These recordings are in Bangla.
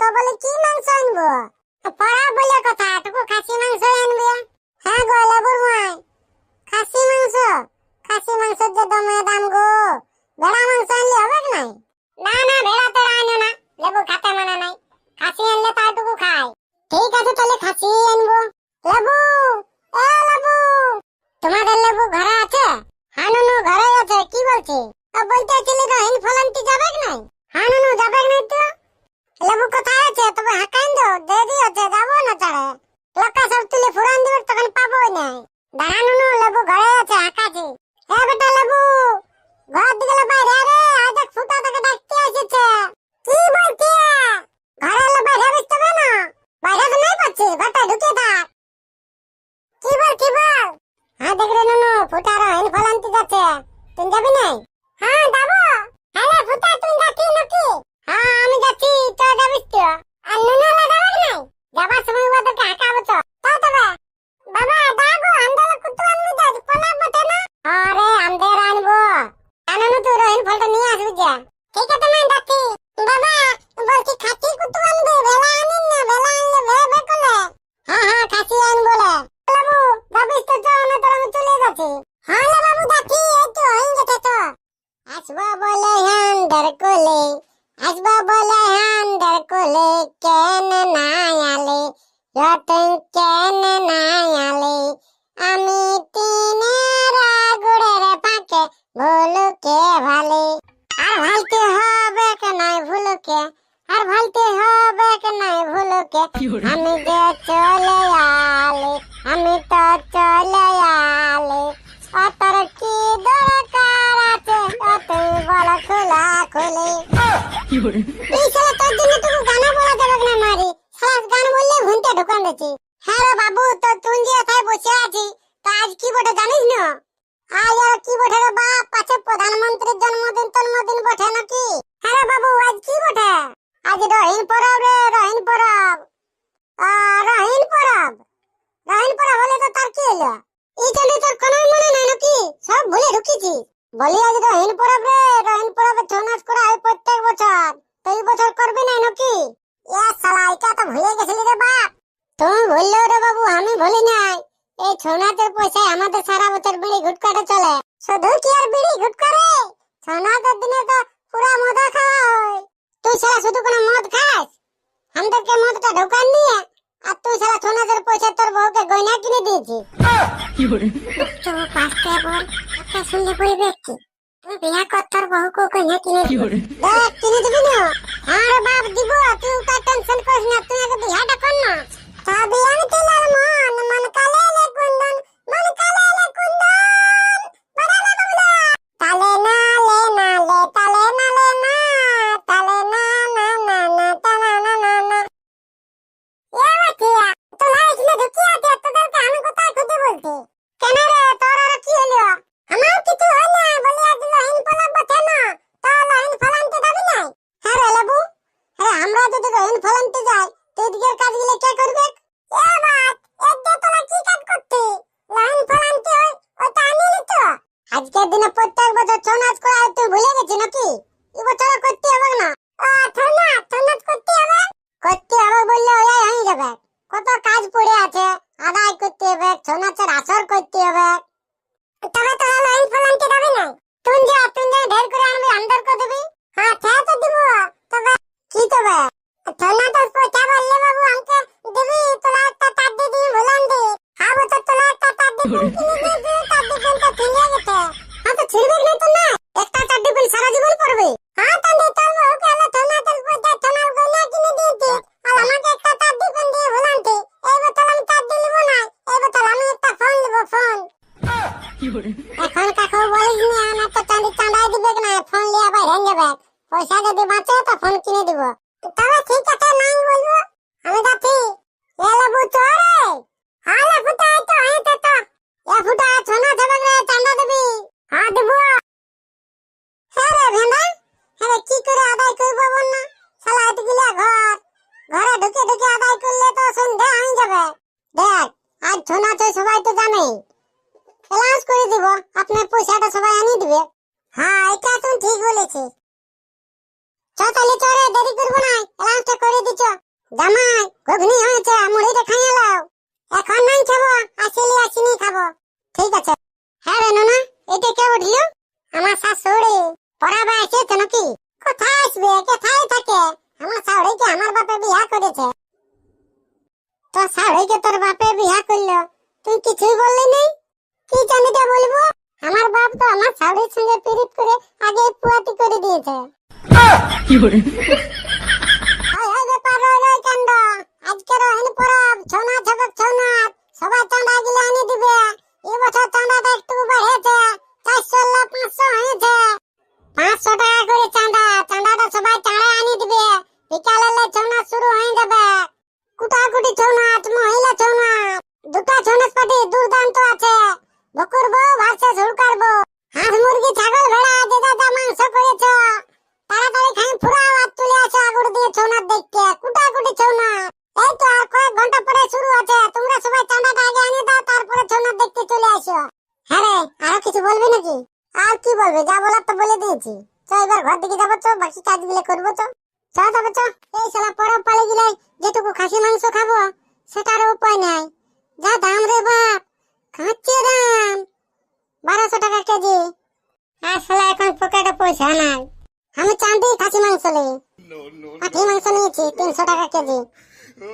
তো বলে কি মাংস আনবো? পড়া বলে কথা, টুকু খাসি মাংস আনবে। হ্যাঁ গো লেবুর মাই, খাসি মাংসের যে দমে দাম গো। ভেড়া মাংস আনলে হবে কি নাই? না না, ভেড়া তো আনো না, লেবু খাতে মানা নাই। খাসি আনলে তাই টুকু খাই। ঠিক আছে তাহলে খাসি আনবো। লেবু, এ লেবু, তোমাদের লেবু ঘরে আছে? হ্যাঁ নুনু ঘরে আছে। কি বলছি? বলতে ছিলে রহিন ফলান্তি যাবে কি নাই? হ্যাঁ নুনু যাবে কি নাই তো? লেবু কোথায় আছে? তবে হাকাইন দাও, দেরি হচ্ছে, যাবো না চড়ে। লোকা সব তুলে ফুরান দিবে, তখন পাবোই নাই। দাঁড়া নুনু, লেবু ঘরে আছে, হাঁকাছি। হে বেটা লেবু, ঘর দিকে বাইরে রে, আজ এক ফুটা থেকে ডাকতে এসেছে। কি বলছি? ঘরে এলে বাইরে বসতে হবে না? বাইরে তো নাই পাচ্ছি, ঘরটা ঢুকে থাক। কি বল? হ্যাঁ দেখ রে নুনু, ফুটা রহিন ফলান্তি যাচ্ছে, তুই যাবি নাই? হ্যাঁ যাবো। হ্যাঁ ফুটা তুই যাচ্ছিস নাকি? হ্যাঁ আমি যাচ্ছি, তো যাবিস তো? আর নুনু হলে যাবে কি নাই? যাবার সময় ওদেরকে হাঁকাবো তো। তাই তবে বাবা দাগো আন্দালে কুতু আনবি তো, পলাব বটে না? আরে আন্দের আনবো। আননু তুই রহিন ফলটা নিয়ে আসবি যা। ঠিক আছে আমি যাচ্ছি। বাবা বলছি খাসি কুতু আনবি, ভেলা আনিন না, ভেলা আনলে ভেবে করলে। হ্যাঁ খাসি আনবো লে। বাবু যাবিস তো, না তোর আমি চলে যাচ্ছি। হ্যাঁ লে বাবু যাচ্ছি, এই তো হয়ে গেছে তো। আসবা বলে হান্দার কোলে, আসবা বলে হান্দার কোলে, কেন না আলে রতন কেন না আলে, আমি তিনের আগুড়ের পাকে ভুলুকে ভালে। আর ভালতে হবে কে নাই ভুলুকে, আর ভালতে হবে কে নাই ভুলুকে, আমি যে চলে আলে, আমি তো চলে আলে। অতর কি দরকার আছে, তুই বল খোলা খোলে। এই ছেলে তোর জন্য তুই গান বলা যাবে না মারি, সারা গান বললে ঘুমতে ঢুকান দিচ্ছি। হ্যাঁ রে বাবু, তো তুই যে এথায় বসে আছি, তা আজ কি বটে জানিস না? আজ আর কি বটে রে বাপ, পাছে প্রধানমন্ত্রীর জন্মদিন তন্মদিন বটে নাকি? হ্যাঁ রে বাবু, আজ কি বটে? আজ রহিন পরব রে, রহিন পরব। রহিন পরব হলে তো তার কি হলো? এই জন্য তোর কোনো মনে নাই নাকি? সব ভুলে ঢুকেছি। বলি আজ রহিন পরব রে, রহিন পরবে ছৌ নাচ করা হয় প্রত্যেক বছর, তো এই বছর করবি না নাকি? শালা এটা তো ভুলে গেছিলি রে বাপ। তুমি ভুললেও রে বাবু, আমি ভুলি নাই। এই ছৌ নাচের পয়সায় আমাদের সারা বছর বিড়ি গুটকাটা চলে। শুধু কি আর বিড়ি গুটকা রে, ছৌ নাচের দিনে তো পুরা মদ খাওয়া হয়। তুই শালা শুধু কোনো মদ খাস? আমাদেরকে মদটা ঢোকান নিয়ে, আর তুই শালা ছৌ নাচের পয়সা তোর বউকে গয়না কিনে দিয়েছি। তো পাঁচটা বল, একটা শুনলে পরিবেশ কি? তুই বিয়া কর, তোর বহুকে গয়না কিনে দিবি। দেখ কিনে দিবি না? আরে বাপ দিব, তুই তার টেনশন করিস না, তুই আগে বিয়াটা কর না। তবে আমি তেলার মন কালেলে কুন্দন, মন কালেলে কুন্দন বাড়ালে বাবলা। তালে না লে না লে, তালে না লে না, তালে না না না না, তালে না না না। বাচ্চিয়া তো লাইস না ঢুকিয়ে আছে, তোদেরকে আমি কোথায় খুঁজে বলছি? কেন রে, তোর আর কি হলো? আমার কিছু হয় না, বলি আজ রহিন পলাব বটে না, তো রহিন ফলান্তি যাবি নাই? হ্যাঁ রে লেবু, হ্যাঁ আমরা যদি রহিন ফলান্তি যাই, তুই দিকের কাজগুলো কে করবে? আজকের দিনে প্রত্যেক বছর ছৌ নাচ করা হয়, তুই ভুলে গেছি নাকি? এবছর করতে হবে না? ছৌ নাচ করতে হবে? করতে হবে বললে ওই হয়ে যাবে। কত কাজ পড়ে আছে, আদায় করতে হবে, ছৌ নাচের আসর করতে হবে। তবে তো লাইন ফলান্তি যাবে না? তুই যা ঢের করে আনবি, আন্দার করে দিবি। হ্যাঁ ঠিক আছে দিব, তবে কি তবে? ছৌ নাচের পয়সা বললে বাবু আমাকে দিবি, তোরা একটা তার দিদি ভুলান দি। হ্যাঁ বছর তোরা একটা তার দিদি কিনে দিয়েছি, তার দিদি তো ছিঁড়ে গেছে। হ্যাঁ তো ছিঁড়বে না তো না, একটা তার দিদি সারা জীবন পড়বে। হ্যাঁ তো দিতে হবে, ওকে হলো ছৌ নাচের পয়সা সোনার গয়না কিনে দিয়েছি, আর আমাকে একটা তার দিদি দিয়ে ভুলান দি। এই বছর আমি তার দিদি নিব না, এই বছর আমি একটা ফোন নিব, ফোন। এখন কাকু বলিস না তো চাঁদাই দিবে না, ফোন লিয়ে আবার ভেঙে যাবে। পয়সা যদি বাঁচে তো ফোন কিনে দিব। তবে ঠিক আছে, নাই বলবো, আমি যাচ্ছি। এলে বুঝছো রে? হালে ফুটা তো হেঁটে তো এ ফুটা সোনা দেবে রে, চাঁদা দিবি? হ্যাঁ দিব। হ্যাঁ রে ভেন্দা, হ্যাঁ কি করে আদায় করবো বল না? শালা এতগুলা ঘরে ঢুকে আদায় করলে তো সন্ধ্যা হয়ে যাবে। দেখ আজ ছৌ নাচ সবাই তো জানে, অ্যালাউন্স করে দিব, আপনার পয়সাটা সবাই আনিয়ে দিবে। হ্যাঁ এটা তুমি ঠিক বলেছিস। চ তাহলে চরে দেরি করবো না, অ্যালাউন্সটা করে দিছ। জামাই ঘুগনি হয়েছে, মুড়িটা খাইয়ে লাও। এখন নাই খাবো, আসলে আসিনি খাবো। ঠিক আছে। হ্যাঁ রে নোনা, এটা কে উঠলো? আমার শাশুড়ি। পড়াবা এসেছে নাকি? কোথায় আসবে, কোথায় থাকে? আমার শাশুড়িকে আমার বাপে বিয়া করেছে। তোর শাশুড়িকে তোর বাপে বিয়া করলো, তুই কিছুই বললি নেই? কি জানিটা বলবো? আমার বাপ তো আমার শাশুড়ির সঙ্গে পিরিত করে আগে পুয়াতি করে দিয়েছে। হাই হাই ব্যাপার রই কাণ্ড। আজকের হেন পরব, ছনা ছবক ছনা, সবাই চাঁদা গিলে আনি দিবে। এই বছর চাঁদাটা একটু বেড়েছে, 400 না 500 হয়েছে। 500 টাকা করে চাঁদা, চাঁদাটা সবাই চাঁদা আনি দিবে। বিকালে ছনা শুরু হয়ে যাবে। কুটাকুটি ছনা, মহিলা ছনা, দুটো ছনাস পাটি দুর্দান্ত আছে। বকুর বউ ভার্সেস হুড়কার বউ। হাঁস মুরগি ছাগল ভেড়া যে যা যা মাংস করেছ, তাড়াতাড়ি খাই ফুরাও আর তুলে আসো আগুর দিয়ে ছৌনার দেখতে। কুটাকুটি ছৌনা এই তো আর কয়েক ঘন্টা পরে শুরু আছে। তোমরা সবাই চাঁদাটা আগে আনি দাও, তারপরে ছৌনার দেখতে চলে আসো। হ্যাঁ রে, আরো কিছু বলবি নাকি? আর কি বলবে, যা বলার তো বলে দিয়েছি। চল এবার ঘর দিকে যাবো, তো বাকি কাজগুলো করবো। তো চল তবে চ। এই শালা পরব পালে গেলে যেটুকু খাসি মাংস খাবো সেটারও উপায় নাই। যা দাম রে বাপ, খাচ্ছে দাম 1200 টাকা কেজি। আর শালা এখন পকেটে পয়সা নাই। আমি চাঁদি খাসি মাংস নেই, পাঠি মাংস নিয়েছি 300 টাকা কেজি।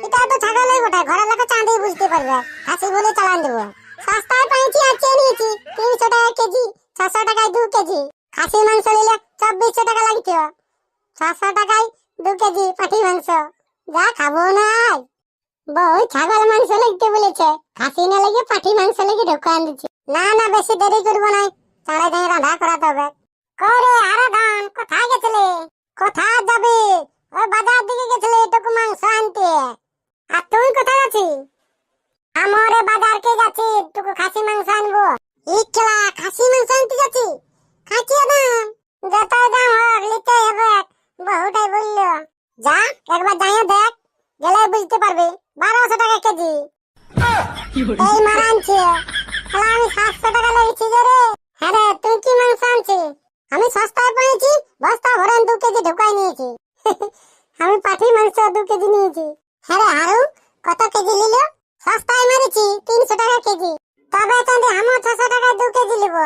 এটা তো ছাগলের বটে, ঘরের লোক চাঁদি বুঝতে পারবে। খাসি বলে চালান দেবো। সস্তায় পাইছি আর চেয়ে নিয়েছি 300 টাকা কেজি, 600 টাকায় 2 কেজি। খাসি মাংস নিলে 2400 টাকা লাগছে। 600 টাকায় 2 কেজি পাঠি মাংস। যা খাবো নাই। বউ ছাগল মাংস লাগতে বলেছে, খাসি না লেগে পাঠি মাংস লেগে ঢোকান দিচ্ছে। না না, বেশি দেরি করবো না, চাঁড়ে দিয়ে রান্না করাতে হবে। করে আরে ধান, কোথায় গেছিলে? কোথায় যাবি? ওই বাজার দিকে গেছিলে এটুকু মাংস আনতে। আর তুই কোথায় আছিস? আমরে বাজারকে যাচ্ছি, টুকু খাসি মাংস আনবো। ইকলা খাসি মাংস আনতে যাচ্ছি? খাচ্ছি দাম যত দাম হোক নিতে হবে। বহুটাই বললো। যা একবার যাইয়ে দেখ, গেলে বুঝতে পারবি। 1200 টাকা কেজি। এই মার আনছি, আমি 700 টাকা লেগেছি রে। হ্যাঁ রে, তুই কি মাংস আনছিস? আমি সস্তায় পেয়েছি, বস্তা ভরেন 2 কেজি ঢুকাই নিয়েছি। আমি পাঠি মাংস 2 কেজি নিয়েছি। হ্যাঁ রে হারু, কত কেজি নিল? সস্তায় মেরেছি 300 টাকা কেজি। তবে চাঁদি আমি 600 টাকায় 2 কেজি নিব।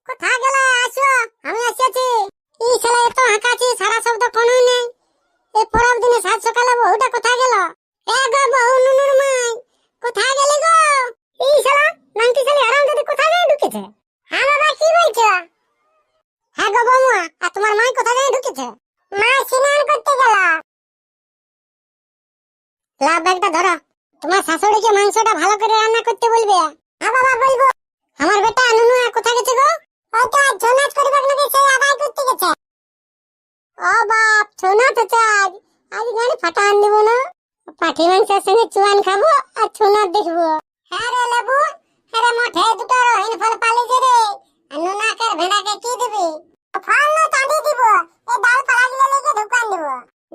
কোথায় গেলে? আসো, আমি এসেছি। এই ছেলে এত হাঁকাছি, সারা শব্দ কোনো নেই। এই পরব দিনে সাত সকালে বহুটা কোথায় গেল? এ গো বহু নুনুর মাই, কোথায় গেলি গো? এই শালা নাংটি শালি আরাম যদি কোথায় যায় ঢুকেছে? হ্যাঁ বাবা, কি বলছো? হ্যাঁ গো বৌমা, আর তোমার মাই কোথায় যায় ঢুকেছে? মা স্নান করতে গেল। লাভ ব্যাগটা ধরো। তোমার শাশুড়িকে মাংসটা ভালো করে রান্না করতে বলবে। হ্যাঁ বাবা বলবো। আমার বেটা নুনু কোথায় গেছে গো? ওইটা ঝোনাজ করবার নাকি সেই আদায় করতে গেছে। ও বাপ, ছোনা তো চাই। আজ গাড়ি ফাটান দিব না। পাঠি মাংসের সঙ্গে চুয়ান খাবো আর ছোনা দেখবো। হ্যাঁ রে লেবু, হ্যাঁ রে মোটে দুটো রহিন ফল পালিছে রে। আর নুনাকের ভেড়াকে কি দিবি? ফল না চাঁদি দিব। এই ডাল পালাগিলে লেগে ঢুকান দিব।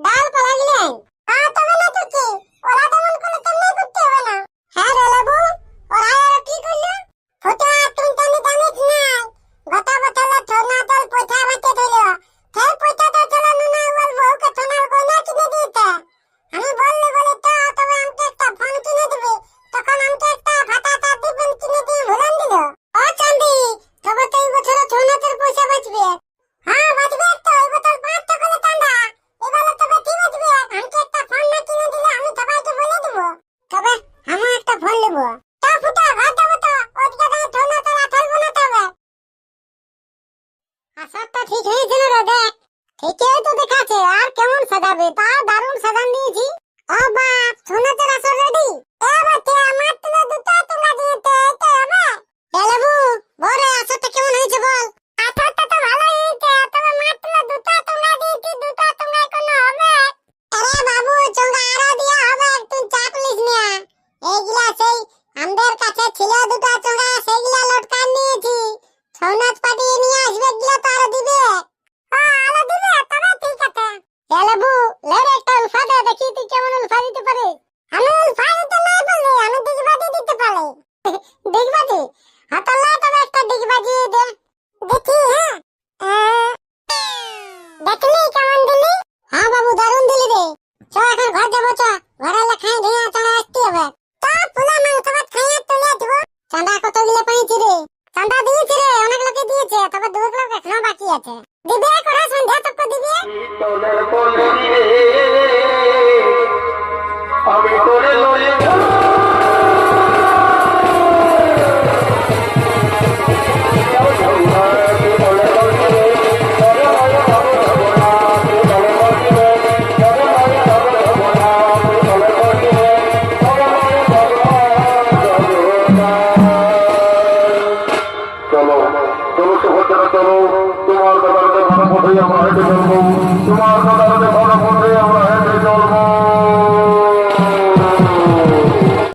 ডাল পালাগিলে? হ্যাঁ তবে না তো কি? ওরা তেমন কোনো তেমনি করতে হবে না। হ্যাঁ রে লেবু, ওরা আর কি করলো? ফুটা তুই জানি জানিস নাই। গত বছরে ছোনা দল পয়সা বাঁচে দিল। সেই পয়সা তো চলো নুনা ওর বউকে ছোনার গয়না কিনে দিতে। আমি বললে বলে তো তবে আমাকে একটা ফোন কিনে দিবি। তখন আমাকে একটা ফাটা তার দিবেন কিনে দিয়ে ভুলান দিল। ও চাঁদি, তবে তো এই বছরে ছোনা তোর পয়সা বাঁচবে। হ্যাঁ বাঁচবে তো, এই বছর 5 টাকা করে চাঁদা। এবারে তবে কি বাঁচবে? আমাকে একটা ফোন না কিনে দিলে আমি সবাইকে বলে দিব। তবে আমি একটা ফোন নেব। তা ফুটা ঘর যাবো তো, ওই জায়গায় ছোনা তোর আঠাল বানাতে হবে। আসারটা ঠিক হয়েছিল রে, দেখ। ঠিকই তো দেখাচ্ছে, আর কেমন সাজাবে? তা দারুণ সাজান দিয়েছি। ও বাপ, ছোনাতের আসর রেডি। এবার তে আমার তুলে দুটো তোমরা দিতে এতে হবে। লেবু, বড় আসরটা কেমন হয়েছে বল? আসরটা তো ভালো হয়েছে, তবে মাত্র দুটো তোমরা দিয়েছি, দুটো তোমরা কোনো হবে? আরে বাবু, চোঙ্গা আরো দিয়া হবে, তুই চাপ লিস না। এইগুলা সেই আমাদের কাছে ছিল দুটো চোঙ্গা, সেইগুলা লটকান নিয়েছি। সৌনাথ পাঠিয়ে নিয়ে আসবে, গিলা তো আরো দিবে। আরো দিবে, তবে ঠিক আছে। লেবু, লেরে একটা উলফা দে, দেখি তুই কেমন উলফা দিতে পারিস। আমি উলফা দিতে নাই পারলে, আমি দিগবাদি দিতে পারি। ডিগবাজি হাতলা তবে একটা ডিগবাজি দে দেখি হ্যাঁ দেখলি কেমন দিলি হ্যাঁ বাবু দারুণ দিলি রে চ এখন ঘর যাবো চ ঘরে এলে খাই ধুয়ে চাঁদা আসতে হবে তা পোলা মাংস ভাত খাইয়ে তুলে দিব চাঁদা কত দিলে পাইছি রে চাঁদা দিয়েছি রে অনেক লোকে দিয়েছে তবে দু লোক এখনো বাকি আছে দিবে করে সন্ধ্যা তক দিবে আমি তোরে লয়ে তোমার দাদাকে ভালো পথে আমরা হেঁটে চলবো তোমার দাদাকে ভালো পথে আমরা হেঁটে